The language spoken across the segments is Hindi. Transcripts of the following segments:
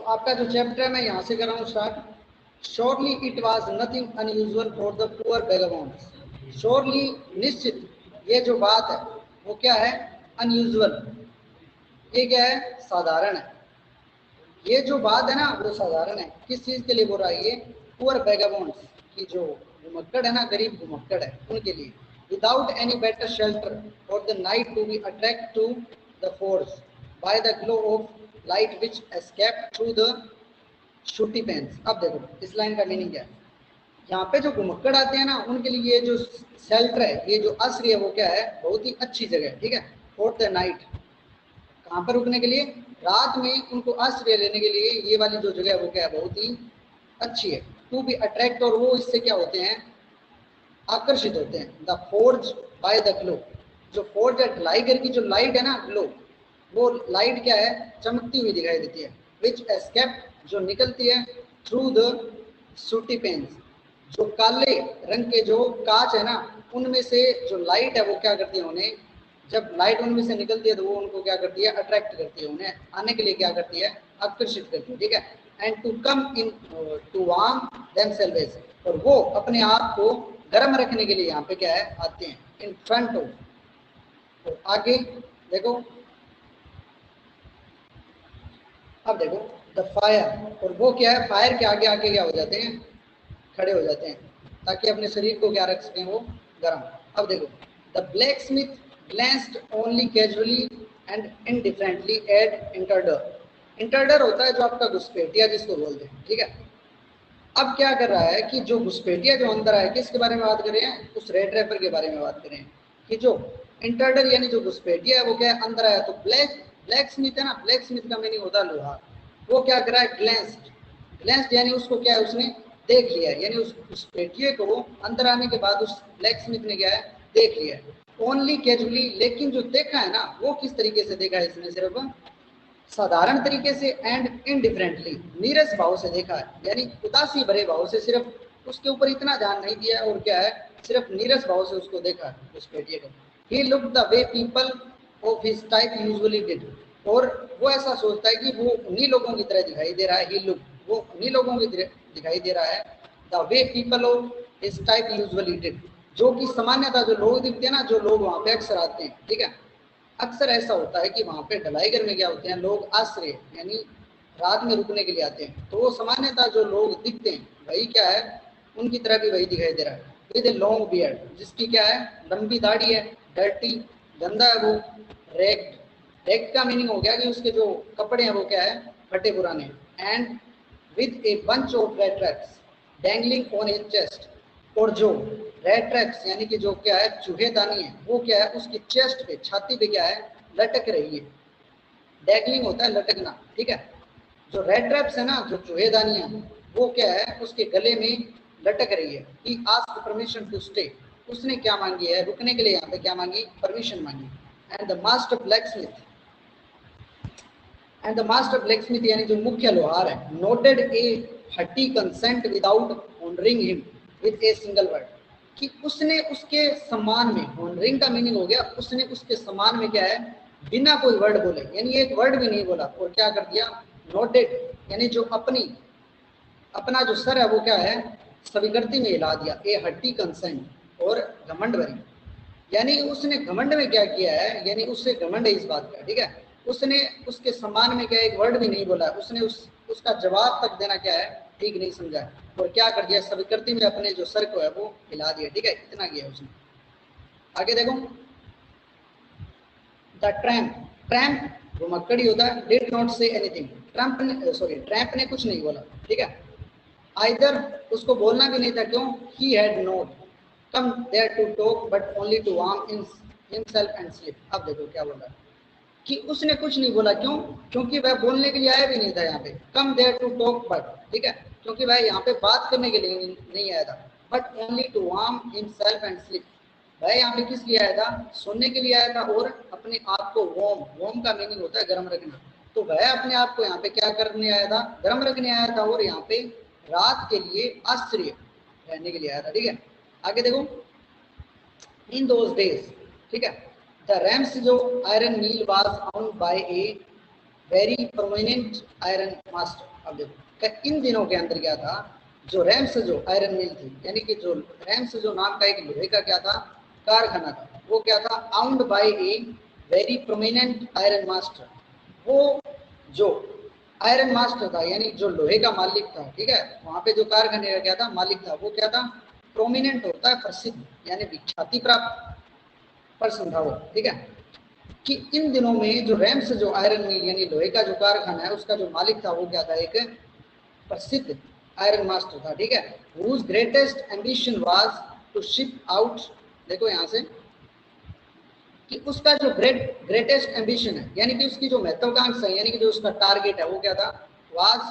आपका जो चैप्टर है मैं यहाँ से कर रहा हूँ start. Surely it was nothing unusual for the poor vagabonds. Surely निश्चित ये जो बात है वो क्या है, अनयूजुअल, ये क्या है, साधारण है। ये जो बात है ना वो साधारण है। किस चीज के लिए बोल रहा है ये, पुअर वेगाबॉन्ड्स की जो घुमक्कड़ है ना, गरीब घुमक्कड़ है उनके लिए। Without any better shelter for the night to be attract to the force by the glow of light which escape through the sooty panes. अब देखो इस लाइन का मीनिंग क्या है। यहाँ पे जो घुमक्कड़ आते हैं ना उनके लिए ये जो शेल्टर है, ये जो आश्रय है वो क्या है, बहुत ही अच्छी जगह है, ठीक है। फॉर द नाइट, कहाँ पर रुकने के लिए, रात में उनको आश्रय लेने के लिए ये वाली जो जगह है वो क्या है, बहुत ही अच्छी है। टू बी अट्रैक्ट, और वो इससे क्या होते हैं, आकर्षित होते हैं। The forge bye the glow, जो फोर्ज है लाइगर की जो लाइट है ना, ग्लो, वो लाइट क्या है, चमकती हुई दिखाई देती है। विच एस्केप, जो निकलती है, थ्रू द सूटी पेन्स, जो काले रंग के जो कांच है ना उनमें से जो लाइट है वो क्या करती है, उन्हें जब लाइट उनमें से निकलती है तो वो उनको क्या करती है, अट्रैक्ट करती है, उन्हें आने के लिए क्या करती है, आकर्षित करती है, ठीक है। And to come in to warm themselves, और वो अपने आप को गर्म रखने के लिए यहाँ पे क्या है, आते हैं। इन फ्रंट ऑफ, तो आगे देखो, अब देखो द फायर, और वो क्या है, फायर के आगे आके क्या हो जाते हैं, खड़े हो जाते हैं, ताकि अपने शरीर को क्या रख सकें, वो गर्म। अब देखो the blacksmith glanced only casually and indifferently at intruder. Intruder होता है जो आपका घुसपैठिया जिसको बोलते हैं, ठीक है। अब क्या कर रहा है कि जो घुसपैठिया जो अंदर आया, किसके बारे में बात कर रहे हैं, उस रेड रैपर के बारे में बात कर रहे हैं कि जो इंटरडर यानी जो घुसपैठिया है वो क्या है, अंदर आया। तो ब्लैक स्मिथ है ना, ब्लैक स्मिथ का मीनिंग होता है लोहार। वो क्या कर रहा है, ग्लैंस्ड, ग्लैंस्ड यानी उसको क्या है, उसने देख लिया है, यानी उस पेटिए को अंदर आने के बाद उस ब्लैक स्मिथ ने क्या है, देख लिया है। ओनली कैजुअली, लेकिन जो देखा है ना वो किस तरीके से देखा है, इसने सिर्फ साधारण तरीके से, एंड इनडिफरेंटली, नीरस भाव से देखा है, यानी उदासी भरे भाव से, सिर्फ उसके ऊपर इतना ध्यान नहीं दिया और क्या है, सिर्फ नीरस भाव से उसको देखा है उस पेटिए को। He look the way people of his type usually did, और वो ऐसा सोचता है कि वो उन्हीं लोगों की तरह दिखाई दे रहा है। ही लुक, वो उन्हीं लोगों की तरह दिखाई दे रहा है। The way people of his type usually did, जो कि सामान्यतः जो लोग दिखते हैं ना, जो लोग वहाँ पे अक्सर आते हैं, ठीक है। अक्सर ऐसा होता है कि वहाँ पे ढलाईगर में क्या होते हैं, लोग आश्रय यानी रात में रुकने के लिए आते हैं, तो वो सामान्यतः जो लोग दिखते हैं वही क्या है, उनकी तरह भी वही दिखाई दे रहा है। विद ए लॉन्ग बियर्ड, जिसकी क्या है, लंबी दाढ़ी है, डर्टी, गंदा है वो, रेग्ड, रेग्ड का मीनिंग हो गया कि उसके जो कपड़े हैं वो क्या है, फटे पुराने। And with a bunch of red traps dangling on his chest, और जो रेड ट्रैप्स यानी कि जो क्या है, चूहेदानी है, वो क्या है, उसकी चेस्ट पे, छाती पे क्या है, लटक रही है। डैगलिंग होता है लटकना, ठीक है। जो रेड ट्रैप्स है ना, जो चूहेदानियां, वो क्या है, उसके गले में लटक रही है। He asked permission to stay, उसने क्या मांगी है, रुकने के लिए यहाँ पे क्या मांगी, परमिशन मांगी। And the master blacksmith, and the master blacksmith यानी जो मुख्य लोहार है, नोटेड ए हट्टी consent without honouring him with a single word, कि उसने उसके सम्मान में, ऑनरिंग का मीनिंग हो गया, उसने उसके सम्मान में क्या है, बिना कोई वर्ड बोले, यानी एक वर्ड भी नहीं बोला, और क्या कर दिया, नोटेड यानी जो अपना जो सर है वो क्या है, स्वीकृति में हिला दिया। ए हट्टी कंसेंट, और घमंड भरी, यानी उसने घमंड में क्या किया है, यानी उससे घमंड है इस बात का, ठीक है। उसने उसके सम्मान में क्या एक वर्ड भी नहीं बोला, उसने उसका जवाब तक देना क्या है, ठीक नहीं समझा, और क्या कर दिया, स्वीकृति में अपने जो सर को है वो हिला दिया, ठीक है, इतना किया उसने। आगे देखो, द ट्रैम्प, ट्रैम्प घुमक्कड़ी होता है, did not say anything, tramp ने, सॉरी ट्रैम्प ने कुछ नहीं बोला, ठीक है। आइदर, उसको बोलना भी नहीं था, क्यों, he had not come there to talk but only to warm himself and sleep. अब देखो क्या बोला कि उसने कुछ नहीं बोला, क्यों, क्योंकि वह बोलने के लिए आया भी नहीं था यहाँ पे। Come there to talk but, ठीक है, क्योंकि वह यहाँ पे बात करने के लिए नहीं आया था। But only to warm himself and sleep, वह यहाँ पे किस लिए आया था, सोने के लिए आया था, और अपने आप को वार्म, वार्म का मीनिंग होता है गर्म रखना, तो वह अपने आप को यहाँ पे क्या करने आया था, गर्म रखने आया था, और यहाँ पे रात के लिए आश्रय रहने के लिए आया था, ठीक है। आगे देखो, इन दोज डेज, ठीक है, the Ramsjo iron mill was owned by a very prominent iron master. अब देखो इन दिनों के अंदर क्या था, जो रैम्स जो आयरन मिल थी, यानी कि जो रैम्स जो नाम का एक लोहे का क्या था कारखाना था, वो क्या था owned by a very prominent iron master. वो जो आयरन मास्टर था यानी जो लोहे का मालिक था, ठीक है, वहां पे जो कारखाने का क्या था मालिक था, वो क्या था प्रोमिनेंट होता है प्रसिद्ध यानी विख्याति प्राप्त पर्सन था वो, ठीक है। कि इन दिनों में जो रैम्स जो आयरन मिल यानी लोहे का जो कारखाना है उसका जो मालिक था वो क्या था एक प्रसिद्ध आयरन मास्टर था, ठीक है। whose greatest ambition was to ship out, देखो यहां से कि उसका जो ग्रेटेस्ट एम्बिशन है यानी कि उसकी जो महत्वाकांक्षा है यानी कि जो उसका टारगेट है वो क्या था, was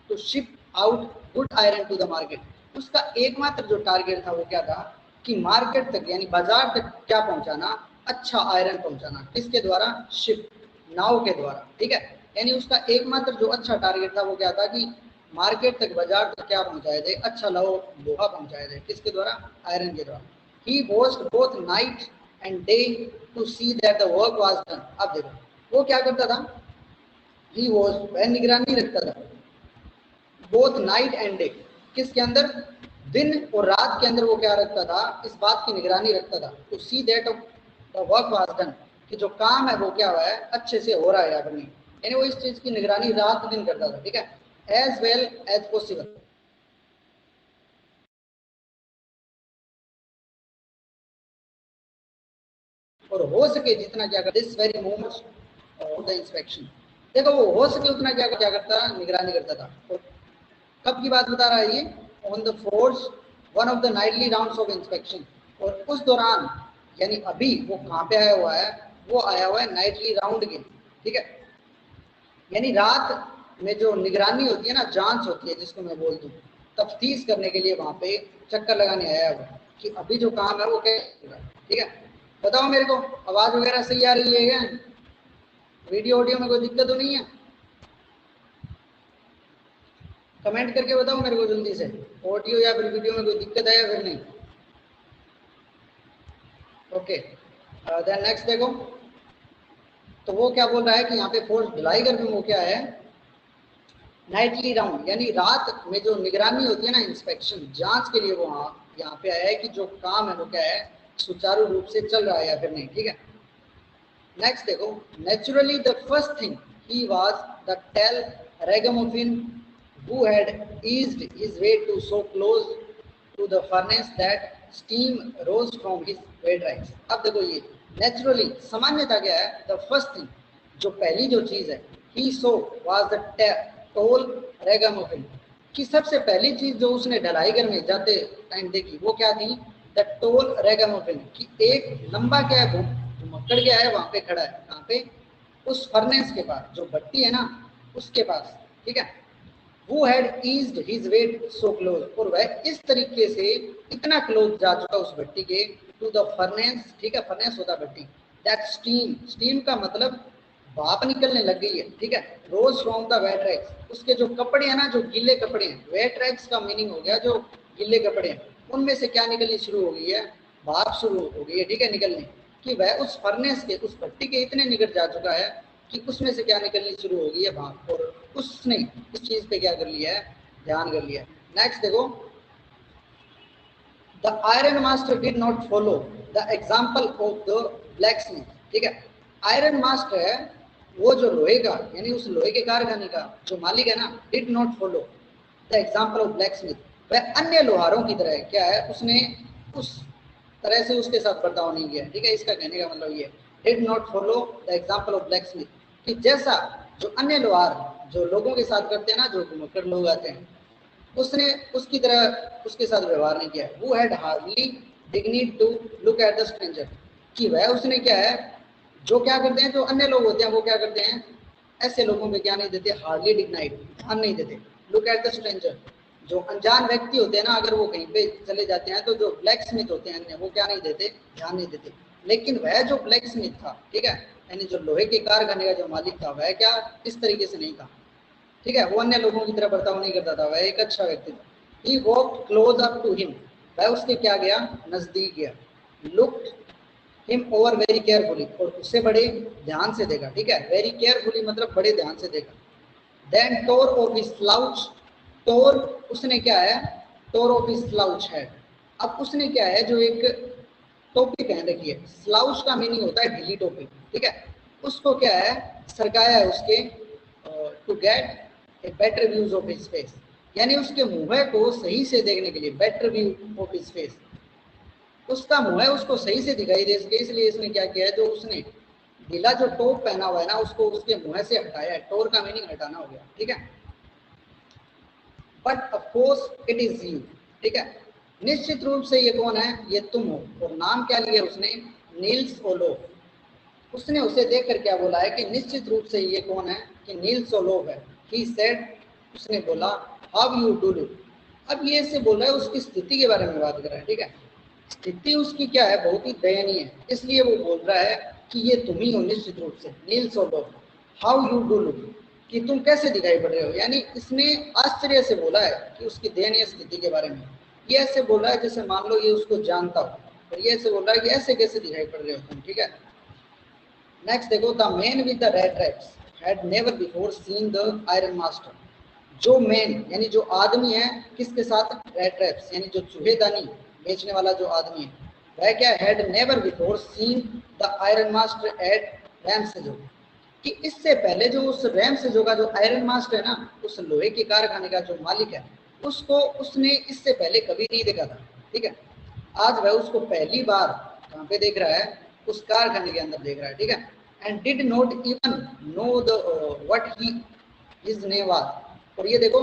to ship out good iron to the market. उसका एकमात्र जो टारगेट था वो क्या था कि मार्केट तक यानी बाजार तक क्या पहुंचाना, अच्छा आयरन पहुंचाना। किसके द्वारा, शिप, नाव के द्वारा, ठीक है। यानी उसका एकमात्र जो अच्छा टारगेट था वो क्या था कि मार्केट तक बाजार तक क्या पहुंचाया जाए, अच्छा लोहा पहुंचाया जाए। किसके द्वारा, आयरन के द्वारा। He watched both night and day to see that the work was done. अब देखो वो क्या करता था, ही वॉच, वह निगरानी रखता था बोथ नाइट एंड डे, किसके अंदर, दिन और रात के अंदर वो क्या रखता था, इस बात की निगरानी रखता था to see that the work was done, कि जो काम है वो क्या हुआ है अच्छे से हो रहा है या फिर नहीं। यानी वो इस चीज की निगरानी रात दिन करता था, ठीक है, एज वेल एज पॉसिबल। और हो सके जितना क्या करता, this very moment of the inspection, देखो वो हो सके उतना क्या करता, निगरानी करता था। और कब की बात बता रहा है ये, on the force one of the Knightley rounds of inspection. और उस दौरान यानी अभी वो कहाँ पे आया हुआ है, वो आया हुआ है नाइटली राउंड के, ठीक है, यानी रात में जो निगरानी होती है ना, जांच होती है जिसको मैं बोल दूं, तफ्तीश करने के लिए वहां पे चक्कर लगाने आया हुआ कि अभी जो काम है वो क्या, ठीक है। बताओ मेरे को आवाज वगैरह सही आ रही है क्या, वीडियो ऑडियो में कोई दिक्कत तो नहीं है, कमेंट करके बताओ मेरे को जल्दी से, ऑडियो या फिर वीडियो में कोई दिक्कत है या फिर नहीं। ओके, देन नेक्स्ट देखो, तो वो क्या बोल रहा है कि यहाँ पे फोर्स ढलाईगढ़ में वो क्या है, नाइटली राउंड यानी रात में जो निगरानी होती है ना, इंस्पेक्शन, जांच के लिए वो यहाँ पे आया है कि जो काम है वो क्या है सुचारू रूप से चल रहा है या फिर नहीं, ठीक है। नेक्स्ट देखो, naturally the first thing he was the tall ragamuffin who had eased his way to so close to the furnace that steam rose from his wet rags। अब देखो ये नेचुरली सामान्यता क्या है, द फर्स्ट थिंग जो पहली जो चीज है, ही सो वाज द टोल रेगामुफिन, कि सबसे पहली चीज जो उसने ढलाईगढ़ में जाते टाइम देखी वो क्या थी, द टोल रेगामुफिन, कि एक लंबा क्या है घुमक्कड़ क्या है वहां पे खड़ा है, कहाँ पे, उस फर्नेस के पास, जो भट्टी है ना उसके पास, ठीक है। Who had eased his way so close, और वह इस तरीके से इतना क्लोज जा चुका उस भट्टी के, टू द फर्नेस, ठीक है, फर्नेस होता भट्टी, दैट स्टीम, स्टीम का मतलब भाप निकलने लग गई है, ठीक है, रोज फ्रॉम द वेट रैक्स, उसके जो कपड़े हैं ना, जो गीले कपड़े हैं, वेट रैक्स का मीनिंग हो गया जो गीले कपड़े हैं, उनमें से क्या निकलनी शुरू हो गई है, भाप शुरू हो गई है, ठीक है, निकलने, कि वह उस फर्नेस के, उस भट्टी के इतने निकट जा चुका है कि उसमें से क्या निकलनी शुरू हो गई है, भाप, और उसने इस चीज पे क्या कर लिया है, ध्यान कर लिया। नेक्स्ट देखो, the iron master did not follow the example of the black Smith, ठीक है, आयरन मास्टर है वो जो लोहे का यानी उस लोहे के कारखाने का जो मालिक है ना, did not follow the example of black Smith, वह अन्य लोहारों की तरह क्या है, उसने उस तरह से उसके साथ बर्ताव नहीं किया, ठीक है, इसका कहने का मतलब ये, did not follow the example of black Smith, कि जैसा जो अन्य लोहार जो लोगों के साथ करते हैं ना, जो घुमक्कड़ लोग आते हैं, उसने उसकी तरह उसके साथ व्यवहार नहीं किया। Who had hardly dignity to look at the stranger, कि वह उसने क्या है, जो क्या करते हैं, जो अन्य लोग होते हैं वो क्या करते हैं, ऐसे लोगों में क्या नहीं देते, हार्डली डिग्नाइट, ध्यान नहीं देते, लुक एट द स्ट्रेंजर, जो अनजान व्यक्ति होते हैं ना, अगर वो कहीं पे चले जाते हैं तो जो ब्लैक स्मिथ होते हैं वो क्या नहीं देते, ध्यान नहीं देते। लेकिन वह जो ब्लैक स्मिथ था, ठीक है, यानी जो लोहे के कारखाने का जो मालिक था, वह क्या इस तरीके से नहीं था, ठीक है, वो अन्य लोगों की तरह बर्ताव नहीं करता था, वह एक अच्छा व्यक्ति था। He walked close up to him, वह उसके क्या गया, नजदीक गया, looked him over very carefully, और उससे बड़े ध्यान से देगा, ठीक है। वेरी केयरफुली मतलब बड़े ध्यान से देगा। Then tore off his slouch, tore उसने क्या है, टोर ऑफ हिज स्लाउच है। अब उसने क्या है, जो एक टोपी पहन रखी है, स्लाउच का मीनिंग होता है ढीली टोपी, ठीक है। उसको क्या है, सरकाया है उसके, to get a better views of his face, यानी उसके मुंह को सही से देखने के लिए, better view of his face, उसका मुंह है उसको सही से दिखाई दे सके, इसलिए इसने क्या किया है, जो उसने ढीला जो टोप पहना हुआ है ना, उसको उसके मुंह से हटाया है। टोर का मीनिंग हटाना हो गया, ठीक है। But of course it is you, ठीक है। निश्चित रूप से ये कौन है, ये तुम हो। और नाम क्या लिया उसने, नील्स ओलोफ। उसने उसे देखकर क्या बोला है कि निश्चित रूप से ये कौन है, कि नील्स ओलोफ है। ही सेड, उसने बोला, हाउ यू डू। अब ये से बोल रहा है, उसकी स्थिति के बारे में बात कर रहा है, ठीक है। स्थिति उसकी क्या है, बहुत ही दयनीय है, इसलिए वो बोल रहा है कि ये तुम ही हो निश्चित रूप से, Niels Olaf. How you do look, कि तुम कैसे दिखाई पड़ रहे हो, यानी इसने आश्चर्य से बोला है कि उसकी दयनीय स्थिति के बारे में। ये ऐसे बोल रहा है जैसे मान लो ये उसको जानता हो, और ये ऐसे बोल रहा है कि ऐसे कैसे दिखाई पड़ रहे हो तुम, ठीक है। नेक्स्ट देखो, the man with the red rags had never before seen the iron master. जो मैन यानी जो आदमी है, किसके साथ, रेड रैप्स, यानी जो चूहेदानी बेचने वाला जो आदमी है, वह क्या, had never before seen the iron master at Ramsejo, कि इससे पहले जो उस रैमसेजो का जो आयरन मास्टर है ना, उस लोहे के कारखाने का जो मालिक है, उसको उसने इससे पहले कभी नहीं देखा था, ठीक है। आज वह उसको पहली बार कहाँ पे देख रहा है, उस कारखाने के अंदर देख रहा है, ठीक है। And did not even know the what he his name was. और ये देखो,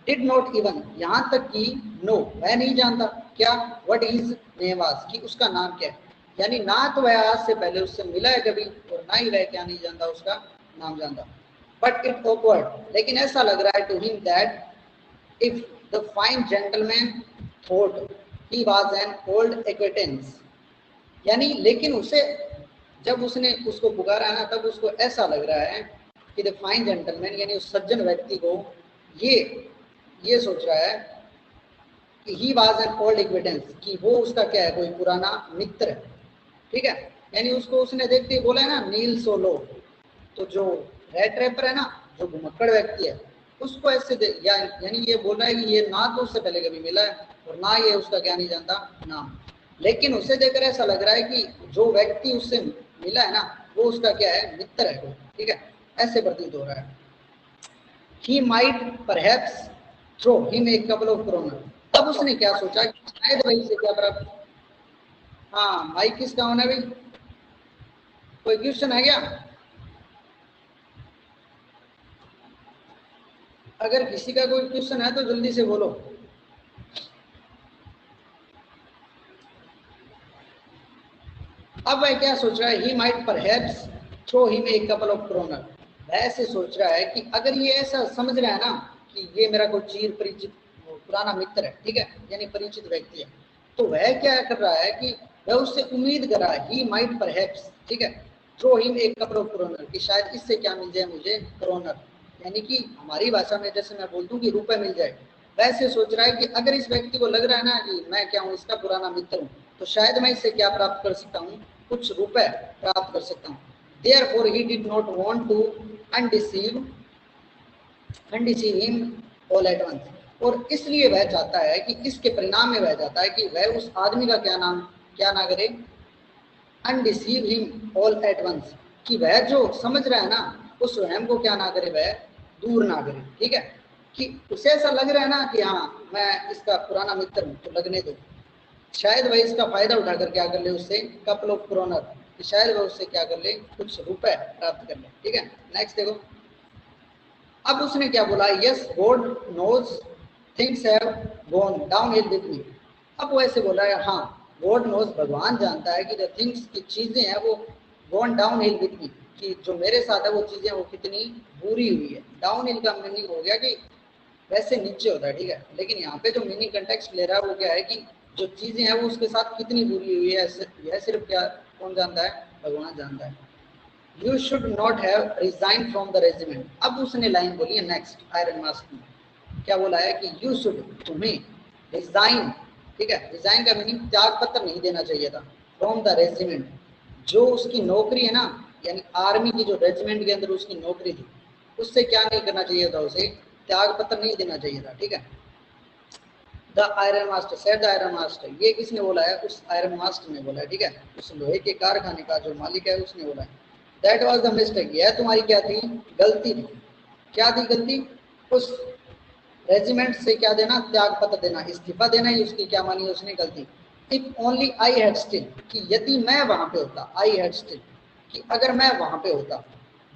डिड नॉट इवन, यहाँ तक कि नो, वह नहीं जानता क्या, व्हाट हिज नेम वाज, कि उसका नाम क्या है, यानी ना तो वह आज से पहले उससे मिला है कभी, और ना ही वह क्या नहीं जानता, उसका नाम जानता। बट इट ऑकवर्ड, लेकिन ऐसा लग रहा है to him that if the fine gentleman thought he was an old acquaintance, यानी लेकिन उसे, जब उसने उसको पुकारा ना, तब उसको ऐसा लग रहा है कि द फाइन जेंटलमैन, यानी उस सज्जन व्यक्ति को ये सोच रहा है कि ही वाज एन ओल्ड एक्वेटेंस, कि वो उसका क्या है, कोई पुराना मित्र है, ठीक है। यानी उसको उसने देखते ही बोला है ना, नील सोलो, तो जो रेड ट्रैपर है ना, जो घुमक्कड़ व्यक्ति है, उसको ऐसे यानी ये बोल रहा है कि ये ना तो उससे पहले कभी मिला है, और ना ये उसका क्या नहीं जानता नाम, लेकिन उसे देखकर ऐसा लग रहा है कि जो व्यक्ति उससे मिला है ना, वो उसका क्या है, मित्र है, ठीक है, ऐसे प्रतीत हो रहा है। He might perhaps throw him a couple of kronor. अब उसने क्या सोचा कि शायद भाई से क्या प्राप्त, हाँ माइक किसका होना है भाई, कोई क्वेश्चन है क्या, अगर किसी का कोई क्वेश्चन है तो जल्दी से बोलो। अब वह क्या सोच रहा है, he might perhaps throw him a couple of kronor, वह ऐसे सोच रहा है कि अगर ये ऐसा समझ रहा है ना कि ये मेरा कोई चीर परिचित पुराना मित्र है, ठीक है, यानी परिचित व्यक्ति है, तो वह क्या कर रहा है कि वह उससे उम्मीद कर रहा है, ही माइट परहैप्स, ठीक है, throw him a couple of kronor, कि शायद इससे क्या मिल जाए मुझे, क्रोनर, यानी कि हमारी भाषा में जैसे मैं बोल दूं कि रुपए मिल जाए, वैसे सोच रहा है कि अगर इस व्यक्ति को लग रहा है ना कि मैं क्या हूँ, इसका पुराना मित्र हूँ, तो शायद मैं इससे क्या प्राप्त कर सकता हूँ, कुछ रुपए प्राप्त कर सकता हूँ। Therefore he did not want to undeceive him all at once, और इसलिए वह चाहता है कि इसके परिणाम में वह चाहता है कि वह उस आदमी का क्या ना करे, अनडिसीव हिम ऑल एट वंस, कि वह जो समझ रहा है ना, उस स्वयं को क्या ना करे, वह दूर ना करे, ठीक है, कि उसे ऐसा लग रहा है ना कि हाँ मैं इसका पुराना मित्र हूँ, तो लगने दो, शायद वह इसका फायदा उठाकर क्या कर ले, उससे कपल ऑफ क्रोनर, कि शायद वह उससे क्या कर ले, कुछ रुपए प्राप्त कर ले, ठीक है। नेक्स्ट देखो, अब उसने क्या बोला, yes God knows things have gone downhill with me. अब वो ऐसे बोला है, हाँ गॉड नोज, भगवान जानता है कि जो थिंग्स की चीजें हैं वो गॉन डाउन हिल विद मी, कि जो मेरे साथ है वो चीजें वो कितनी बुरी हुई है। डाउन हिल का मीनिंग हो गया कि वैसे नीचे होता है, ठीक है, लेकिन यहाँ पे जो मीनिंग कंटेक्स्ट ले रहा है वो क्या है कि जो चीजें हैं वो उसके साथ कितनी बुरी हुई है, यह सिर्फ क्या कौन जानता है, भगवान जानता है। You should not have resign from the regiment. अब उसने लाइन बोली है नेक्स्ट आयरन मास्क में, क्या बोला है कि यू शुड, तुम्हें रिजाइन, ठीक है, रिजाइन का मीनिंग त्याग पत्र नहीं देना चाहिए था, फ्रॉम द रेजिमेंट, जो उसकी नौकरी है ना, यानी आर्मी की जो रेजिमेंट के अंदर उसकी नौकरी थी, उससे क्या नहीं करना चाहिए था, उसे त्याग पत्र नहीं देना चाहिए था, ठीक है। The iron master said the iron master, ये किसने बोला है? उस आयरन मास्टर ने बोला है, ठीक है, उस लोहे के कारखाने का जो मालिक है उसने बोला है। दैट वाज द मिस्टेक, यह तुम्हारी क्या थी? गलती थी। क्या थी गलती? उस रेजिमेंट से क्या देना? त्याग पत्र देना, इस्तीफा देना ही उसकी क्या मानी उसने? गलती। If only I had still, कि यदि मैं वहां पे होता, आई हैड स्टिल, कि अगर मैं वहां पे होता,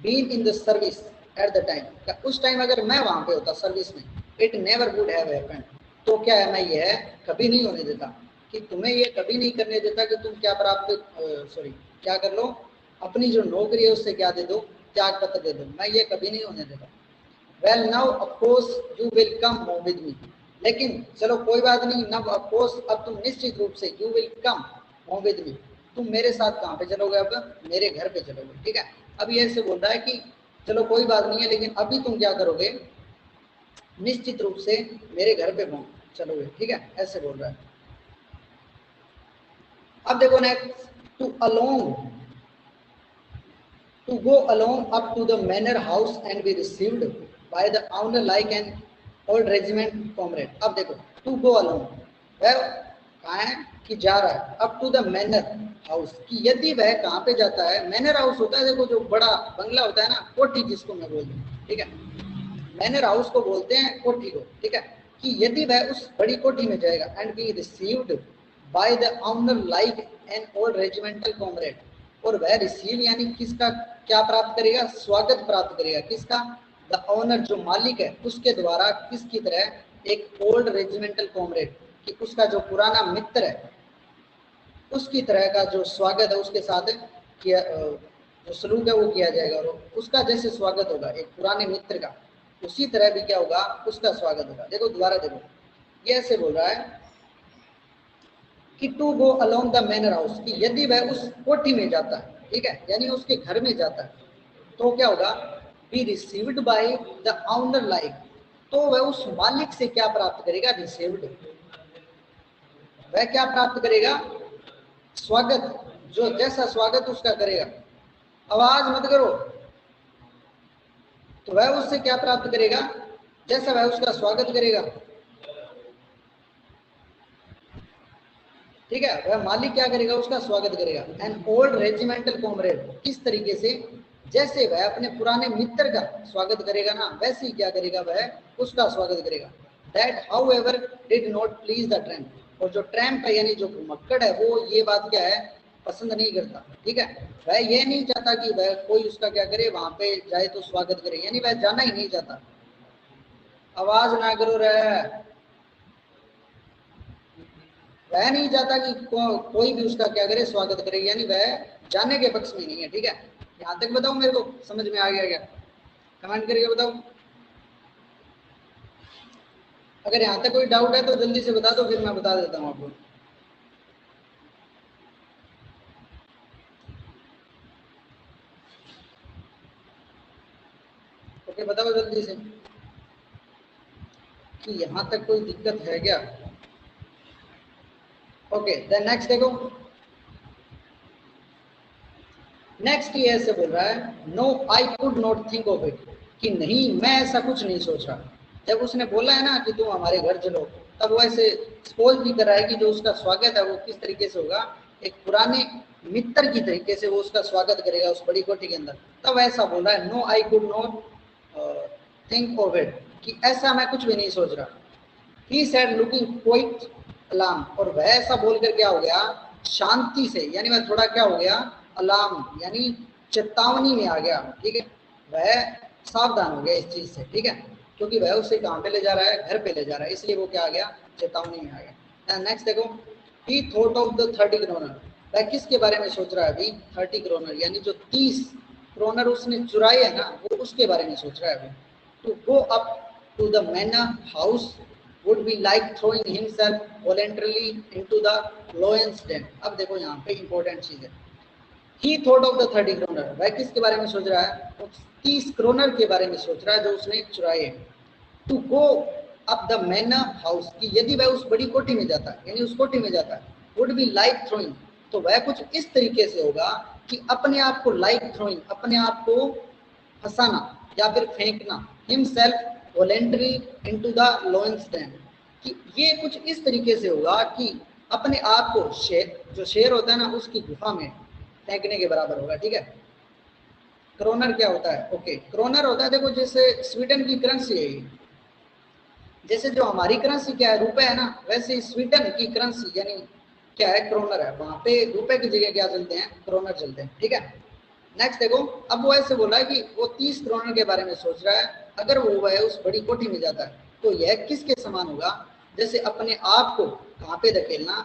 been in the service at the time, उस टाइम अगर मैं वहां पे होता सर्विस में, it never would have happened, तो क्या है, मैं यह कभी नहीं होने देता, कि तुम्हें ये कभी नहीं करने देता कि तुम क्या प्राप्त सॉरी क्या कर लो, अपनी जो नौकरी है उससे क्या दे दो? त्याग पत्र दे दो, मैं ये कभी नहीं होने देता। Well now of course you will come home with me, लेकिन चलो कोई बात नहीं, नाउ ऑफ कोर्स अब तुम निश्चित रूप से, you will come home with me, तुम मेरे साथ कहाँ पे चलोगे? अब मेरे घर पे चलोगे, ठीक है। अब ये ऐसे बोल रहा है कि चलो कोई बात नहीं है, लेकिन अभी तुम क्या करोगे? निश्चित रूप से मेरे घर पे पहुंच चलोगे, ठीक है, ऐसे बोल रहा है। अब देखो next, to along, to go along up to the manor house and be received by the owner like an old regiment comrade। अब देखो to go along, वह कहाँ है? कि जा रहा है up to the manor house, कि यदि वह कहाँ पे जाता है? manor house होता है, देखो जो बड़ा बंगला होता है ना, कोठी जिसको मैं बोलता हूँ, ठीक है, manor house को बोलते हैं कोठी को, ठीक है, कि यदि वह उस बड़ी कोठी में जाएगा and be received by the owner like an old regimental comrade, और वह रिसीव यानी किसका क्या प्राप्त करेगा? स्वागत प्राप्त करेगा, किसका? द ओनर, जो मालिक है, उसके द्वारा, किसकी तरह? एक ओल्ड रेजिमेंटल कॉमरेड, कि उसका जो पुराना मित्र है उसकी तरह का जो स्वागत है उसके साथ किया, जो सलूक है वो किया जाएगा, और उसका जैसे स्वागत होगा एक पुराने मित्र का, उसी तरह भी क्या होगा? उसका स्वागत होगा। देखो दोबारा देखो, ये ऐसे बोल रहा है कि to go along the manor house, कि यदि वह उस कोठी में जाता है, ठीक है, यानी उसके घर में जाता है, तो क्या होगा? Be received by the owner like, तो वह उस मालिक से क्या प्राप्त करेगा? रिसीव्ड, वह क्या प्राप्त करेगा? स्वागत, जो जैसा स्वागत उसका करेगा, आवाज मत करो, तो वह उससे क्या प्राप्त करेगा? जैसा वह उसका स्वागत करेगा, ठीक है, वह मालिक क्या करेगा? उसका स्वागत करेगा। एन ओल्ड रेजिमेंटल कॉमरेड, किस तरीके से? जैसे वह अपने पुराने मित्र का स्वागत करेगा ना, वैसे ही क्या करेगा? वह उसका स्वागत करेगा। That how ever did not please the tramp, और जो ट्रैम्प है यानी जो घुमक्कड़ है, वो ये बात क्या है? पसंद नहीं करता, ठीक है, वह ये नहीं चाहता कि वह कोई उसका क्या करे? वहां पे जाए तो स्वागत करे, यानी वह जाना ही नहीं चाहता। आवाज ना करो रे, वह नहीं चाहता कि कोई भी उसका क्या करे? स्वागत करे, यानी वह जाने के पक्ष में नहीं है, ठीक है। यहां तक बताओ, मेरे को समझ में आ गया क्या? कमेंट करके बताओ, अगर यहां तक कोई डाउट है तो जल्दी से बता दो, फिर मैं बता देता हूं आपको। ओके, बताओ जल्दी से कि यहां तक कोई दिक्कत है क्या? ओके, देन नेक्स्ट देखो, नेक्स्ट ये ऐसे बोल रहा है, no I could not think of it, कि नहीं मैं ऐसा कुछ नहीं सोच रहा। जब उसने बोला है ना कि तुम हमारे घर चलो, तब वो ऐसे सपोज भी कर रहा है कि जो उसका स्वागत है वो किस तरीके से होगा? एक पुराने मित्र की तरीके से वो उसका स्वागत करेगा उस बड़ी कोठी के अंदर, तब ऐसा बोल रहा है, no I could not think of it, कि ऐसा मैं कुछ भी नहीं सोच रहा। He said looking quite alarm, और वह ऐसा बोलकर क्या हो गया? शांति से, यानी वह थोड़ा क्या हो गया? अलार्म, यानी चेतावनी में आ गया, ठीक है, वह सावधान हो गया इस चीज से, ठीक है, क्योंकि वह उसे कहाँ पे ले जा रहा है? घर पे ले जा रहा है, इसलिए वो क्या आ गया? चेतावनी में आ गया। नेक्स्ट देखो, he thought of the 30 kronor, वह किसके बारे में सोच रहा है अभी? 30 क्रोनर, यानी जो 30 क्रोनर उसने चुराए है ना, वो उसके बारे में सोच रहा है अभी। To go up to the manor house would be like throwing himself voluntarily into the lion's den। अब देखो यहाँ पे इंपॉर्टेंट चीज है, he thought of the 30 kronor, वह किसके बारे में सोच रहा है? 30 क्रोनर के बारे में सोच रहा है जो उसने चुराए हैं। To go up the manor house, कि यदि वह उस बड़ी कोठी में जाता है, यानी उस कोठी में जाता है, would be like throwing, तो वह कुछ इस तरीके से होगा कि अपने आप को लाइक थ्रोइंग, अपने आप को फंसाना या फिर फेंकना, himself voluntary into the lion's den, कि ये कुछ इस तरीके से होगा कि अपने आप को जो शेर होता है ना उसकी गुफा में फेंकने के बराबर होगा। ठीक है, क्रोनर क्या होता है? ओके, क्रोनर होता है, देखो जैसे स्वीडन की करेंसी है, जैसे जो हमारी करेंसी क्या है, रुपए है ना, वैसे स्वीडन की करेंसी यानी क्या है, क्रोनर है। वहां पे रुपए की जगह क्या चलते हैं, क्रोनर चलते हैं। ठीक है, नेक्स्ट देखो, अब वो ऐसे बोला है कि वो 30 क्रोनर के बारे में सोच रहा है। अगर वो वह उस बड़ी कोठी में जाता है तो यह किसके समान होगा? जैसे अपने आप को कहाँ पे धकेलना,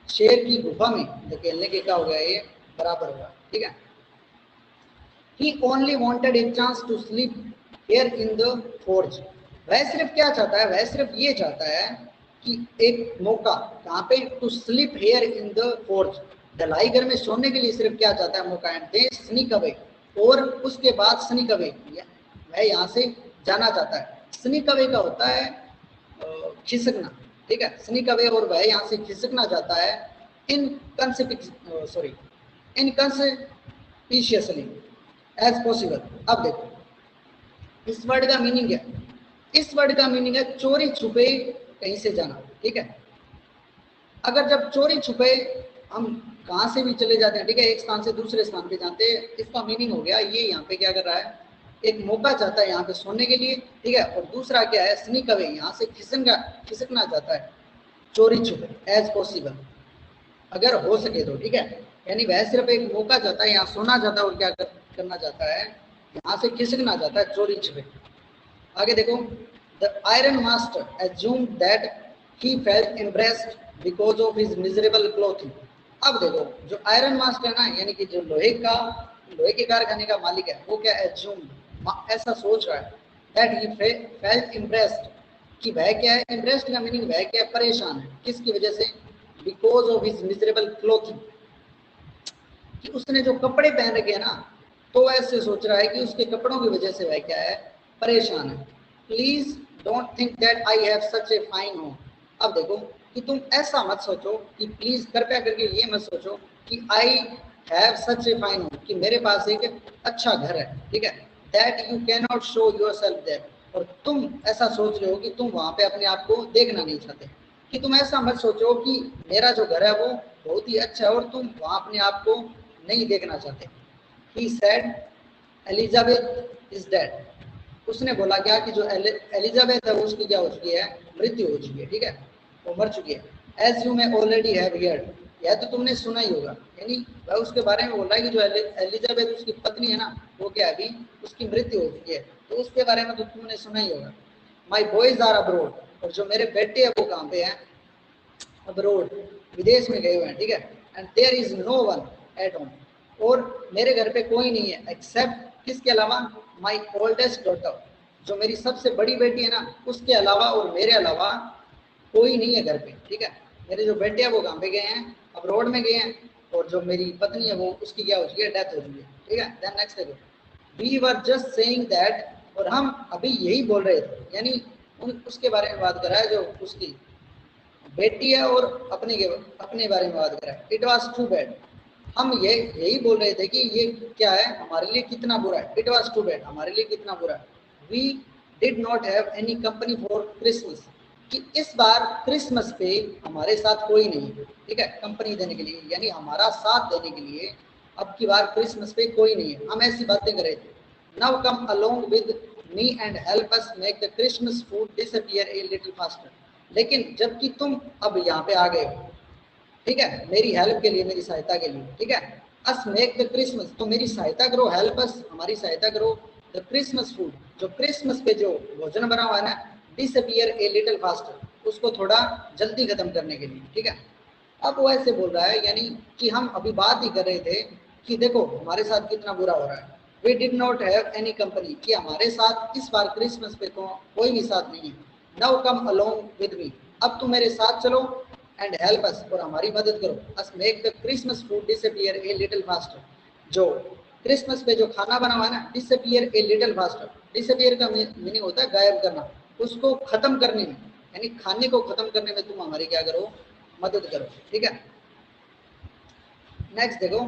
शेर की गुफा में धकेलने के क्या होगा, ये बराबर होगा। ठीक है, he only wanted a chance to sleep here in the forge। वह सिर्फ क्या चाहता है, वह सिर्फ ये चाहता है कि एक मौका, कहाँ पे, to sleep here in the forge, ढलाई घर में सोने के लिए सिर्फ क्या चाहता है, मौका। एंड दे स्नीक अवे, और उसके बाद स्नीक अवे, वह यहाँ से जाना चाहता है। स्नीक अवे का होता है खिसकना। ठीक है, स्नीक अवे, और वह यहाँ से खिसकना चाहता है इनकंसिपिशियसली एज पॉसिबल। अब देखो इस वर्ड का मीनिंग क्या है? इस वर्ड का मीनिंग है चोरी छुपे कहीं से जाना। ठीक है, अगर जब चोरी छुपे हम कहाँ से भी चले जाते हैं, ठीक है, एक स्थान से दूसरे स्थान पे जाते हैं, इसका मीनिंग हो गया ये यहाँ पे क्या कर रहा है, एक मौका चाहता है यहाँ पे सोने के लिए। ठीक है, और दूसरा क्या है, स्नीक अवे, यहाँ से खिसकना चाहता है चोरी छुपे एज पॉसिबल, अगर हो सके तो। ठीक है, यानी वह सिर्फ एक मौका चाहता है, यहाँ सोना चाहता है और क्या करना चाहता है, यहाँ से खिसकना चाहता है चोरी छुपे। आगे देखो, the iron master assumed that he felt embarrassed because of his miserable clothing। अब देखो जो आयरन मास्टर है ना, यानी कि जो लोहे के कारखाने का मालिक है, वो क्या assumed, ऐसा सोच रहा है, that he felt embarrassed, कि वह क्या है, embarrassed का मीनिंग वह क्या है, परेशान है, किसकी वजह से, because of his miserable clothing, कि उसने जो कपड़े पहन रखे हैं ना, तो ऐसे सोच रहा है कि उसके कपड़ों की वजह से वह क्या है, परेशान है। Please don't think that I have such a fine home. अब देखो कि तुम ऐसा मत सोचो, कि प्लीज कृपया करके ये मत सोचो कि I have such a fine home, कि मेरे पास एक अच्छा घर है। ठीक है, that you can not show your self that, और तुम ऐसा सोच रहे हो कि तुम वहां पे अपने आप को देखना नहीं चाहते, कि तुम ऐसा मत सोचो कि मेरा जो घर है वो बहुत ही अच्छा है और तुम वहां अपने आप को नहीं देखना चाहते। He said, Elizabeth is dead. उसने बोला क्या कि जो एलिजाबेथ है वो उसकी क्या हो चुकी है, मृत्यु हो चुकी है। ठीक है, वो मर चुकी है। As you may already have heard, यह तो तुमने सुना ही होगा, यानी वह उसके बारे में बोल रहा है कि जो एलिजाबेथ उसकी पत्नी है ना, वो क्या अभी उसकी मृत्यु हो चुकी है, तो उसके बारे में तो तुमने सुना ही होगा। माई बॉयज आर अब्रोड, और जो मेरे बेटे हैं वो कहाँ पे हैं, अब्रोड, विदेश में गए हुए हैं। ठीक है, and there is no one at home, और मेरे घर पे कोई नहीं है एक्सेप्ट किसके अलावा, माई ओल्डेस्ट डॉटर, जो मेरी सबसे बड़ी बेटी है ना, उसके अलावा और मेरे अलावा कोई नहीं है घर पे। ठीक है, मेरे जो बेटे हैं वो कहाँ पे गए हैं, अब्रोड में गए हैं, और जो मेरी पत्नी है वो उसकी क्या हो चुकी है, डेथ हो चुकी है। ठीक है, देन नेक्स्ट देखो, we were just saying that, और हम अभी यही बोल रहे थे, यानी उसके बारे में बात कर रहा है जो उसकी बेटी है और अपने बारे में बात कर रहा है। इट वॉज टू बैड, हम यही बोल रहे थे कि ये क्या है, हमारे लिए कितना बुरा है। इट वॉज टू बैड, हमारे लिए कितना बुरा है। We did not have any company for Christmas, कि इस बार क्रिसमस पे हमारे साथ कोई नहीं है। ठीक है, कंपनी देने के लिए, यानी हमारा साथ देने के लिए अब की बार क्रिसमस पे कोई नहीं है। हम ऐसी बातें कर रहे थे। Now come along with me and help us make the Christmas food disappear a little faster, लेकिन जबकि तुम अब यहाँ पे आ गए हो, ठीक है, मेरी हेल्प के लिए, मेरी सहायता के लिए। ठीक है, अस मेक द क्रिसमस, तो मेरी सहायता करो, हेल्प अस, हमारी सहायता करो, द क्रिसमस फूड, जो क्रिसमस पे जो भोजन बना हुआ है ना, डिसअपियर ए लिटिल फास्टर, उसको थोड़ा जल्दी खत्म करने के लिए। ठीक है, अब वो ऐसे बोल रहा है, यानी कि हम अभी बात ही कर रहे थे कि देखो हमारे साथ कितना बुरा हो रहा है। We did not have any company, कि हमारे साथ इस बार क्रिसमस पे कोई भी साथ नहीं है। Now come along with me, अब तुम मेरे साथ चलो, एंड हेल्प अस, और हमारी मदद करो, us make the Christmas food disappear a little faster, जो क्रिसमस पे जो खाना बना हुआ है ना, disappear a little faster, disappear का मीनिंग होता है गायब करना, उसको खत्म करने में, यानी खाने को खत्म करने में तुम हमारी क्या करो, मदद करो। ठीक है, नेक्स्ट देखो,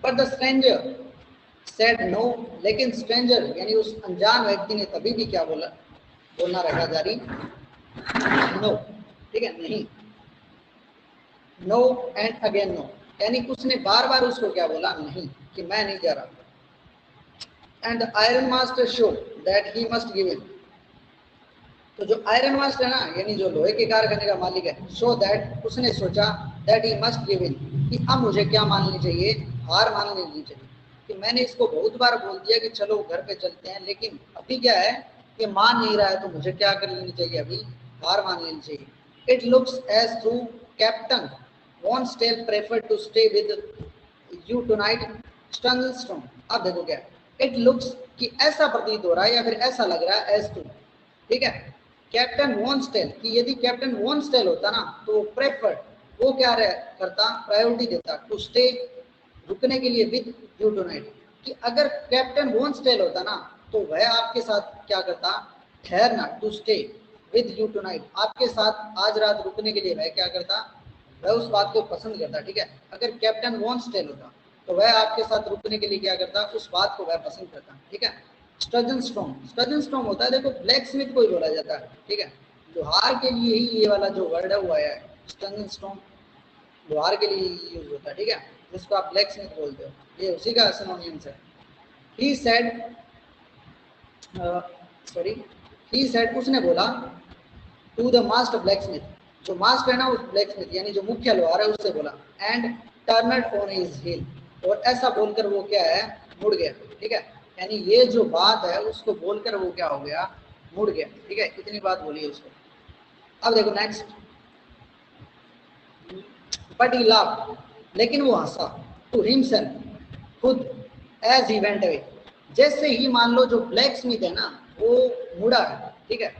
but the stranger said no, लेकिन स्ट्रेंजर यानी उस अनजान व्यक्ति ने तभी भी क्या बोला, बोलना रखा जारी, नो, ठीक है, नहीं, नो एंड अगेन नो, यानी उसने बार बार उसको क्या बोला, नहीं, कि मैं नहीं जा रहा। And the iron master show that he must give in, तो जो आयरन मास्टर है ना, यानी जो लोहे के कारखाने का मालिक है, सो दैट उसने सोचा, that he must give in, कि अब मुझे क्या मान लेनी चाहिए, हार मान लेनी चाहिए, कि मैंने इसको बहुत बार बोल दिया कि चलो घर पे चलते हैं, लेकिन अभी क्या है कि मान नहीं रहा है, तो मुझे क्या कर लेनी चाहिए, अभी हार मान लेनी चाहिए। It looks as though captain von Stell prefer to stay with you tonight Sternstone. अब देखो क्या, इट लुक्स कि ऐसा प्रतीत हो रहा है या फिर ऐसा लग रहा है, एज टू, ठीक है, कैप्टन वॉन्स्टेल, कि यदि कैप्टन वॉन्स्टेल होता ना, तो वो प्रेफर, वो क्या करता, प्रायोरिटी देता टू स्टे, रुकने के लिए विद यू टुनाइट, कि अगर कैप्टन वॉन्स्टेल होता ना, तो वह आपके साथ क्या करता, ठहरना, to stay with you tonight, आपके साथ आज रात रुकने के लिए वह क्या करता, वह उस बात को पसंद करता, ठीक है, अगर कैप्टन वॉन्स्टेल होता तो वह आपके साथ रुकने के लिए क्या करता, उस बात को वह पसंद करता, ठीक है। स्टर्जन स्टॉर्म, स्टर्जन स्टॉर्म होता है, देखो ब्लैक स्मिथ को ही बोला जाता है, ठीक है, लोहार के लिए ही ये वाला जो वर्ड है वो आया है, स्टर्जन स्टॉर्म लोहार के लिए यूज होता है, ठीक है, जिसको आप ब्लैक स्मिथ बोलते हो, ये उसी का सिनोनिम्स है। He said, sorry, he said, उसने बोला, to the master blacksmith, जो मास्टर है ना उस ब्लैक स्मिथ यानी जो मुख्य लोहार है उससे बोला, एंड टर्नड ऑन हिज हिल, और ऐसा बोलकर वो क्या है, मुड़ गया, ठीक है, यानी ये जो बात है उसको बोलकर वो क्या हो गया, मुड़ गया, ठीक है, इतनी बात बोली है उसको। अब देखो नेक्स्ट, बट ही लाफ, लेकिन वो हंसा, टू हिमसेल्फ, खुद, एज ही वेंट अवे, जैसे ही मान लो जो ब्लैक स्मिथ है ना वो मुड़ा है, ठीक है,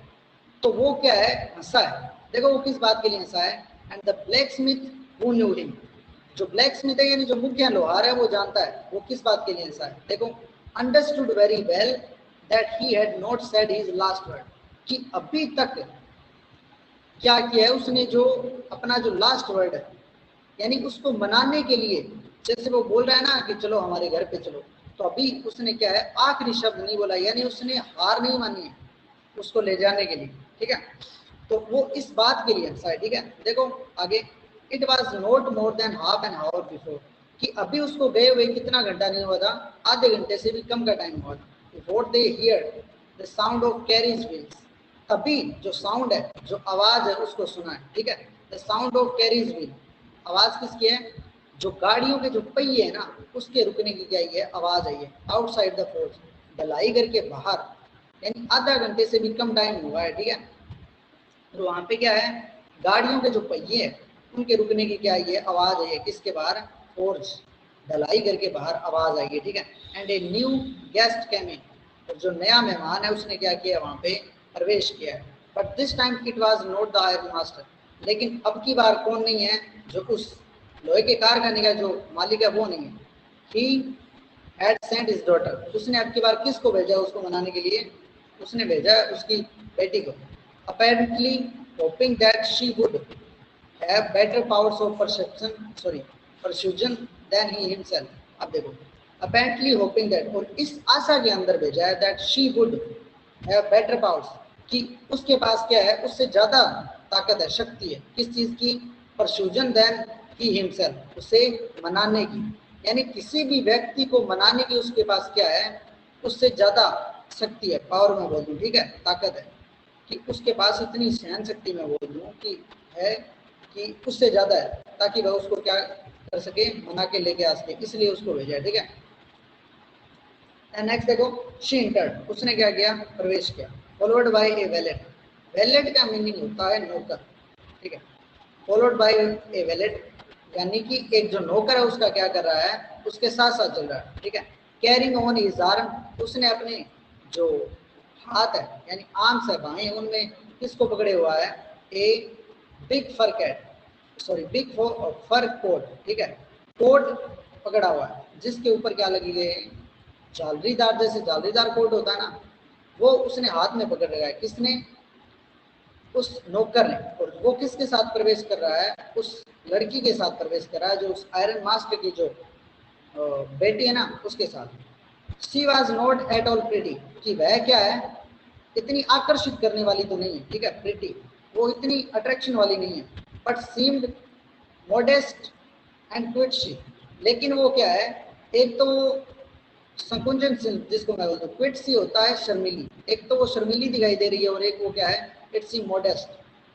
तो वो क्या है, हंसा है, देखो वो किस बात के लिए हंसा है, and the black Smith who knew him, जो ब्लैक स्मिथ है यानी जो मुख्य लोहार है वो जानता है वो किस बात के लिए हंसा है, देखो, understood very well that he had not said his last word, कि अभी तक क्या किया है उसने, जो अपना जो लास्ट वर्ड है, यानी उसको मनाने के लिए, जैसे वो बोल रहा है ना कि चलो हमारे घर पे चलो, तो अभी उसने क्या है, आखिरी शब्द नहीं बोला, यानी उसने हार नहीं मानी है उसको ले जाने के लिए, ठीक है, तो वो इस बात के लिए हंसा है, ठीक है, देखो आगे, it was not more than half an hour before, कि अभी उसको गए हुए कितना घंटा नहीं हुआ था, आधे घंटे से भी कम का टाइम हुआ था, before they hear the sound of carries wheels, तभी जो साउंड है, जो आवाज है उसको सुना है, ठीक है, the sound of carries wheel, आवाज किसकी है, जो गाड़ियों के जो पहिए है ना उसके रुकने की क्या है, आवाज आई है, आउटसाइड द फोर्स, ढलाई घर के बाहर, यानी आधा घंटे से भी कम टाइम हुआ है, ठीक है, तो वहां पे क्या है, गाड़ियों के जो पहिए हैं उनके रुकने की क्या है, आवाज आई है, किसके बाहर, फोर्स, ढलाई घर के बाहर आवाज आई है, ठीक है, एंड ए न्यू गेस्ट केम इन, और जो नया मेहमान है उसने क्या किया, वहां पे प्रवेश किया है, but this time it was not the iron master, लेकिन अब की बार कौन नहीं है, जो उस लोहे के कारखाने का जो मालिक है वो नहीं है, he had sent his daughter, उसने अब की बार किसको भेजा उसको मनाने के लिए, उसने भेजा उसकी बेटी को, apparently hoping that she would have better powers of persuasion than he himself। अब देखो, apparently hoping that, और इस आशा के अंदर भेजा है that she would have better powers, कि उसके पास क्या है, उससे ज्यादा ताकत है, शक्ति है, किस चीज की, persuasion than he himself, उसे मनाने की, यानी किसी भी व्यक्ति को मनाने की उसके पास क्या है, उससे ज्यादा शक्ति है, पावर में बोल दूं, ठीक है, ताकत है, कि उसके पास इतनी सहन शक्ति में बोल दूं कि है, कि उससे ज्यादा है, ताकि वह उसको क्या कर सके, मना के लेके आ सके, इसलिए उसको भेजा है, ठीक है। नेक्स्ट देखो, शी इंटर्ड, उसने क्या किया, प्रवेश किया, followed by A wallet, wallet का मीनिंग होता है नौकर, ठीक है, फॉलोड बाय ए वैलेट, यानी कि एक जो नौकर है उसका क्या कर रहा है, उसके साथ साथ चल रहा है, ठीक है, कैरिंग ऑन हिज आर्म, उसने अपने जो हाथ है यानी आर्म्स है, बाएं, उनमें किसको पकड़े हुआ है, a big fur cat, sorry big fur coat, ठीक है, कोट पकड़ा हुआ है, जिसके ऊपर क्या लगी गई, झालरीदार, जैसे झालरीदार कोट होता है ना, वो उसने हाथ में पकड़ रखा है, किसने, उस नौकर ने, और वो किसके साथ प्रवेश कर रहा है, उस लड़की के साथ प्रवेश कर रहा है जो उस आयरन मास्क की जो बेटी है ना उसके साथ। She was not at all pretty, कि वह क्या है, इतनी आकर्षित करने वाली तो नहीं है, ठीक है, प्रिटी, वो इतनी अट्रैक्शन वाली नहीं है, बट सीम्ड मॉडेस्ट एंड क्विटशी, लेकिन वो क्या है, एक तो वो संकुचनशील जिसको मैं बोलता हूँ, क्विटसी होता है शर्मीली, एक तो वो शर्मीली दिखाई दे रही है और एक वो क्या है, इट्स मॉडेस्ट,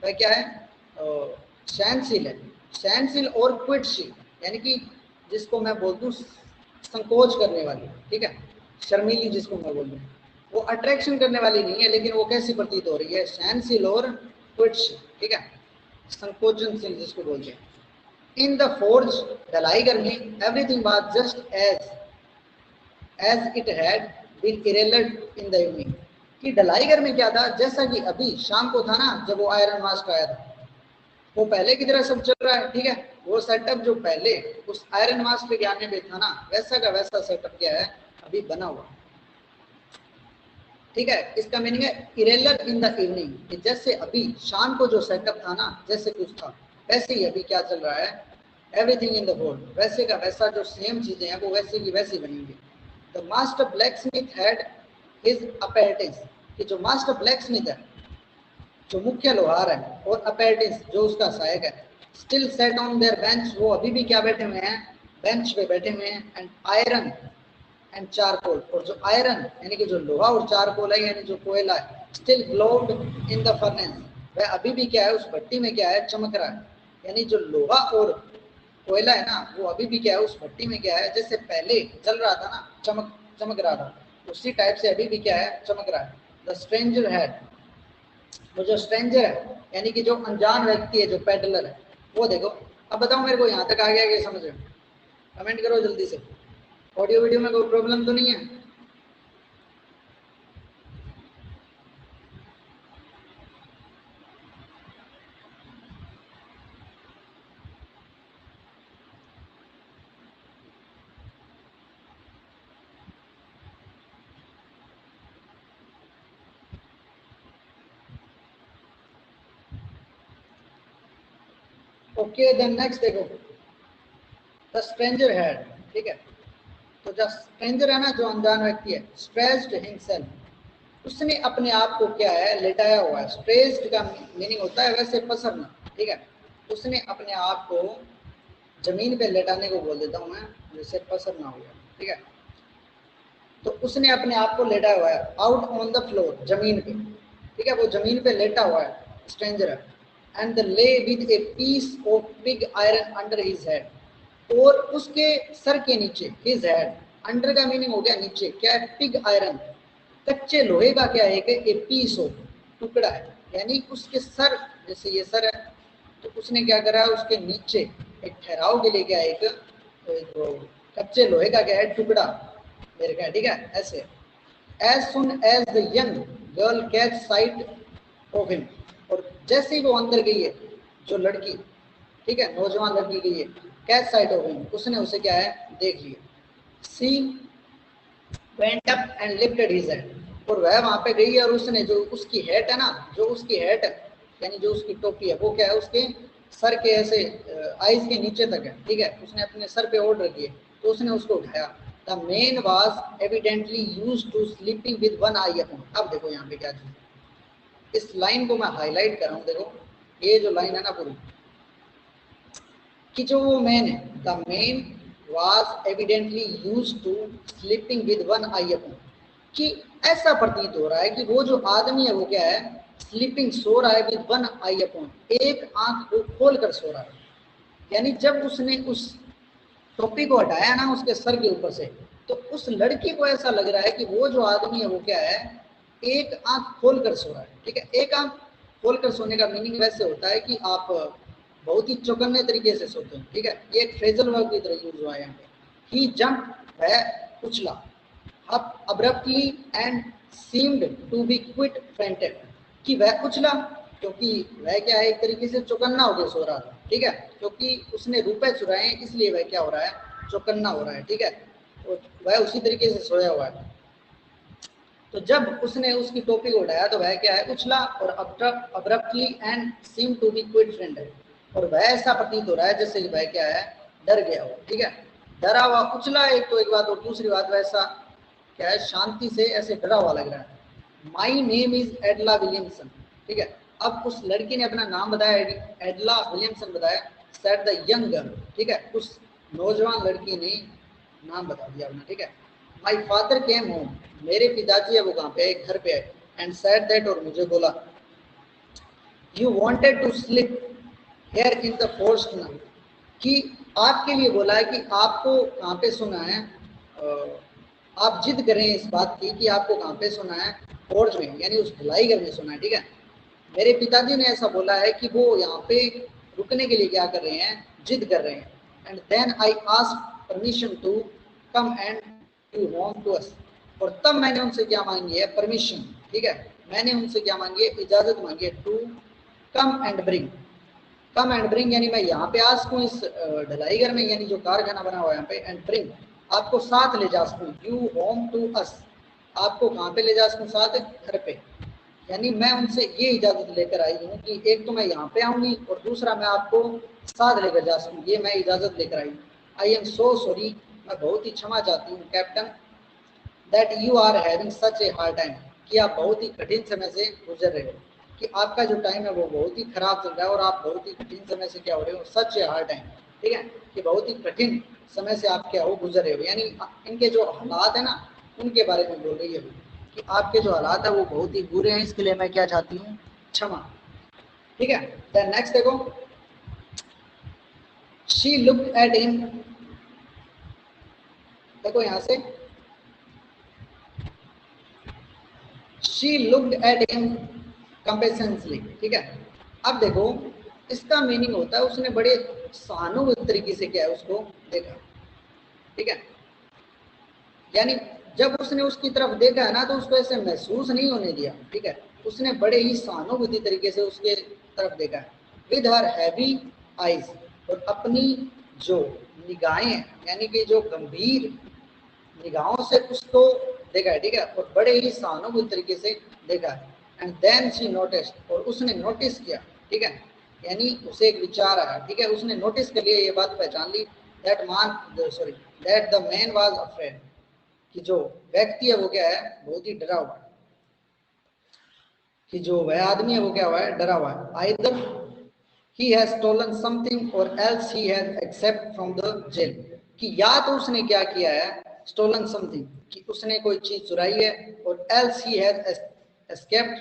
वह क्या है, सहनशील है, सहनशील और क्विटसी, यानी कि जिसको मैं बोलता हूँ संकोच करने वाली, ठीक है, शर्मीली जिसको मैं बोलता हूँ, वो अट्रैक्शन करने वाली नहीं है, लेकिन वो कैसी प्रतीत हो रही है, सहनशील और क्विटसी, ठीक है, संकोचनशील जिसको बोलते हैं। इन द फोर्ज ढलाई घर में everything was just as it had been irrelevant in the evening, कि ढलाई घर में क्या था, जैसा कि अभी शाम को था ना जब वो आयरन मास्क आया था, वो पहले की तरह सब चल रहा है, ठीक है, वो सेटअप जो पहले उस आयरन मास्क के आने में था ना, वैसा का वैसा सेटअप क्या है अभी बना हुआ, ठीक है। इसका मीनिंग है इरेलर इन द इवनिंग, जैसे अभी शाम को जो सेटअप था ना जैसे कुछ था, वैसे ही अभी क्या चल रहा है, एवरीथिंग इन द वर्ल्ड, वैसे का वैसा जो सेम चीजें हैं वो वैसे की वैसी बनेंगी। The master blacksmith had his apprentice, कि जो मास्टर ब्लैक स्मिथ है, जो मुख्य लोहार है, और अपेरेंटिस जो उसका सहायक है, still set on their bench, वो अभी भी क्या बैठे हुए हैं, बेंच पे बैठे हुए हैं, एंड आयरन एंड चारकोल, और जो आयरन यानी कि जो लोहा और चारकोल है यानी जो कोयला है, स्टिल ग्लोव्ड इन द फर्नेस, वह अभी भी क्या है उस भट्टी में क्या है चमक रहा है, यानी जो लोहा और कोयला है ना वो अभी भी क्या है उस भट्टी में क्या है, जैसे पहले जल रहा था ना, चमक चमक रहा था, उसी टाइप से अभी भी क्या है चमक रहा है। द स्ट्रेंजर हैड, वो जो स्ट्रेंजर है यानी कि जो अनजान व्यक्ति है, जो पेडलर है, वो देखो। अब बताओ मेरे को यहाँ तक आ गया कि समझ रहे हो, कमेंट करो जल्दी से। ऑडियो वीडियो में कोई प्रॉब्लम तो नहीं है? ओके देन नेक्स्ट देखो, द स्ट्रेंजर हैड, ठीक है, तो जो स्ट्रेंजर है ना जो अनजान व्यक्ति है, स्ट्रेस्ड हिमसेल्फ, उसने अपने आप को क्या है लेटाया हुआ है। स्ट्रेस्ड का मीनिंग होता है वैसे पसरना, ठीक है, उसने अपने आप को जमीन पे लेटाने को बोल देता हूँ मैं, जैसे पसरना हो गया, ठीक है, तो उसने अपने आप को लेटा हुआ है, आउट ऑन द फ्लोर, जमीन पे, ठीक है, वो जमीन पे लेटा हुआ है stranger, and the lay with a piece of big iron under his head, और उसके सर के नीचे, हिज हेड, अंडर का मीनिंग हो गया नीचे, क्या है, पिग आयरन, कच्चे लोहे का क्या है, ए पीस ऑफ, टुकड़ा है, यानी उसके सर, जैसे ये सर है, तो उसने क्या करा, उसके नीचे एक ठहराव के लिए क्या है, एक कच्चे लोहे का क्या है टुकड़ा मेरे क्या, ठीक है, ऐसे। As soon as the young girl catch sight of him, और जैसे ही वो अंदर गई है जो लड़की, ठीक है, नौजवान लड़की गई है, कैच साइट ऑफ हिम, उसने उसे क्या है देख लिया। She went up and lifted his head, और वह वहां पे गई और उसने जो उसकी हेड है ना, जो उसकी हेड है यानी जो उसकी टोपी है, वो क्या है उसके सर के ऐसे आईज के नीचे तक है, ठीक है, उसने अपने सर पे ओढ़ रखी है, तो उसने उसको उठाया। The men was evidently used to sleeping with one eye upon, अब देखो यहाँ पे क्या चीज, इस लाइन को मैं हाईलाइट कर रहा हूँ, देखो ये जो लाइन है ना पूरी, कि जो वो मैन है, the men was evidently used to sleeping with one eye upon, कि ऐसा प्रतीत हो रहा है कि वो जो आदमी है वो क्या है, स्लीपिंग सो रहा है विद वन आई अपॉन, एक आंख को खोल कर सो रहा है, यानी जब उसने उस टोपी को हटाया ना उसके सर के ऊपर से, तो उस लड़की को ऐसा लग रहा है कि वो जो आदमी है वो क्या है, एक आंख खोल कर सो रहा है, ठीक है। एक आंख खोल कर सोने का मीनिंग वैसे होता है कि आप बहुत ही चौकन्ने तरीके से सोते हैं, ठीक है, ये एक फ्रेजल वर्ब की तरह यूज हुआ है यहाँ पे। ही जंप, वह उछला, up abruptly and seemed to be quite fainted, कि वह उछला क्योंकि वह क्या है एक तरीके से चौकन्ना होकर सो रहा था, ठीक है, क्योंकि उसने रुपए चुराए हैं इसलिए वह क्या हो रहा है, चौकन्ना हो रहा है, ठीक है, तो वह उसी तरीके से सोया हुआ है। तो जब उसने उसकी टोपी को उठाया तो वह क्या है, उछला और abruptly and seem to be quite friend है, और वह ऐसा प्रतीत हो रहा है जैसे वह क्या है, डर गया हो। ठीक है, डरा हुआ उछला एक बात, और दूसरी बात वैसा क्या है, शांति से ऐसे डरा हुआ लग रहा है। My name is एडला Williamson. ठीक है, अब उस लड़की ने अपना नाम बताया, एडला विलियमसन बताया। सेड द यंग गर्ल, ठीक है, उस नौजवान लड़की ने नाम बता दिया अपना। ठीक है, माई फादर केम होम, मेरे पिताजी है वो कहाँ पे है, घर पे है। एंड सेड दैट, और मुझे बोला, you wanted to slip here in the forest night, कि आपके लिए बोला है कि आपको कहाँ पे सुना है, आप जिद करें इस बात की कि आपको कहाँ पे सुना है, फॉर्ज में, यानी उस ढलाई घर में सुना है। ठीक है, मेरे पिताजी ने ऐसा बोला है कि वो यहाँ पे रुकने के लिए क्या कर रहे हैं, जिद कर रहे हैं। And then I ask permission to come and to home to us, और तब मैंने उनसे क्या मांगी है, परमिशन। ठीक है, मैंने उनसे क्या मांगी है, इजाजत मांगी है, to come and bring. Come and bring यानी मैं यहाँ पे आ सकूँ इस ढलाई घर में, यानी जो कारखाना बना हुआ है यहाँ पे, एंड ब्रिंग आपको साथ ले जा सकूँ, यू होम टू अस, आपको कहाँ पे ले जा सकूँ, साथ घर पे। यानी मैं उनसे ये इजाजत लेकर आई हूँ कि एक तो मैं यहाँ पे आऊंगी, और दूसरा मैं आपको साथ लेकर जा सकूँ, ये मैं इजाजत लेकर आई। आई एम सो सॉरी, मैं बहुत ही क्षमा चाहती हूँ captain, that you are having such a hard time, कि आप बहुत ही कठिन समय से गुजर रहे हो, कि आपका जो टाइम है वो बहुत ही खराब चल रहा है, और आप बहुत ही कठिन समय से क्या हो रहे हो, सच ए हार्ड टाइम। ठीक है, कि बहुत ही कठिन समय से आप क्या हो, गुजर रहे हो, यानी इनके जो हालात है ना, उनके बारे में बोल रही है कि आपके जो हालात है वो बहुत ही बुरे हैं, इसके लिए मैं क्या चाहती हूँ, क्षमा। ठीक है, देन नेक्स्ट देखो, शी लुक्ड एट हिम, देखो यहां से, शी लुक्ड एट हिम कंपेशनली। ठीक है, अब देखो इसका मीनिंग होता है उसने बड़े सहानुभूति तरीके से क्या है, उसको देखा। ठीक है, यानी जब उसने उसकी तरफ देखा है ना, तो उसको ऐसे महसूस नहीं होने दिया। ठीक है, उसने बड़े ही सहानुभूति तरीके से उसके तरफ देखा है, विद हर हैवी आईज, और अपनी जो निगाहें, यानी कि जो गंभीर निगाहों से उसको देखा है। ठीक है, और बड़े ही सहानुभूति तरीके से देखा है। एंड देन शी नोटिस, और उसने नोटिस किया। ठीक है, यानी उसे एक विचार आया। ठीक है, उसने नोटिस कर लिया, ये बात पहचान ली, that the man was afraid, कि जो व्यक्ति है वो क्या है, बहुत ही डरा हुआ है, कि जो वह आदमी है वो क्या हुआ है, डरा हुआ है। Either he has stolen something or else he has escaped from the jail, कि या तो उसने क्या किया है, stolen something, कि उसने कोई चीज चुराई है, और else he has escaped,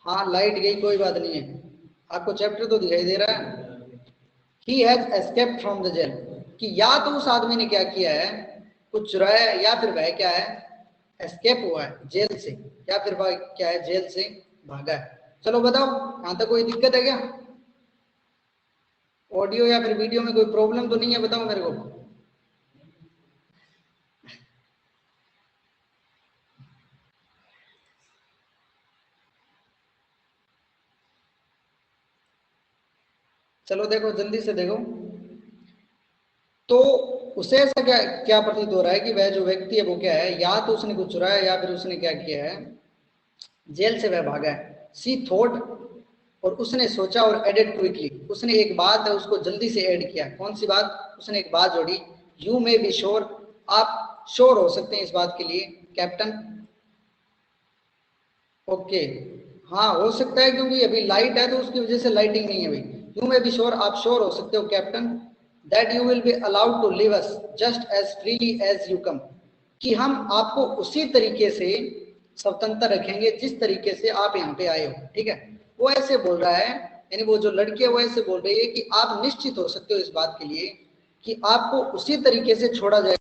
हाँ लाइट गई, कोई बात नहीं है, आपको चैप्टर तो दिखाई दे रहा है, he has escaped from the jail, कि या तो उस आदमी ने क्या किया है, कुछ चुराया है, या फिर वह क्या है, एस्केप हुआ है जेल से, या फिर वह क्या है, जेल से भागा है। चलो बताओ, यहाँ तक कोई दिक्कत है क्या, ऑडियो या फिर वीडियो में कोई प्रॉब्लम तो नहीं है, बताओ मेरे को। चलो देखो जल्दी से देखो, तो उसे ऐसा क्या क्या प्रतीत हो रहा है कि वह जो व्यक्ति है वो क्या है, या तो उसने कुछ चुराया, या फिर उसने क्या किया है, जेल से वह भागा है। सी थॉट, और उसने सोचा, और एडेड क्विकली, उसने एक बात है उसको जल्दी से ऐड किया। कौन सी बात, उसने एक बात जोड़ी, यू मे बी श्योर, आप श्योर हो सकते हैं इस बात के लिए कैप्टन, ओके, हाँ हो सकता है, क्योंकि अभी लाइट है तो उसकी वजह से लाइटिंग नहीं है अभी। यू मे बी श्योर, आप श्योर हो सकते हो captain, that you will be allowed to leave us just as freely as you come, कि हम आपको उसी तरीके से स्वतंत्र रखेंगे जिस तरीके से आप यहाँ पे आए हो। ठीक है, वो ऐसे बोल रहा है, यानी वो जो लड़की है वो ऐसे बोल रही है कि आप निश्चित हो सकते हो इस बात के लिए कि आपको उसी तरीके से छोड़ा जाए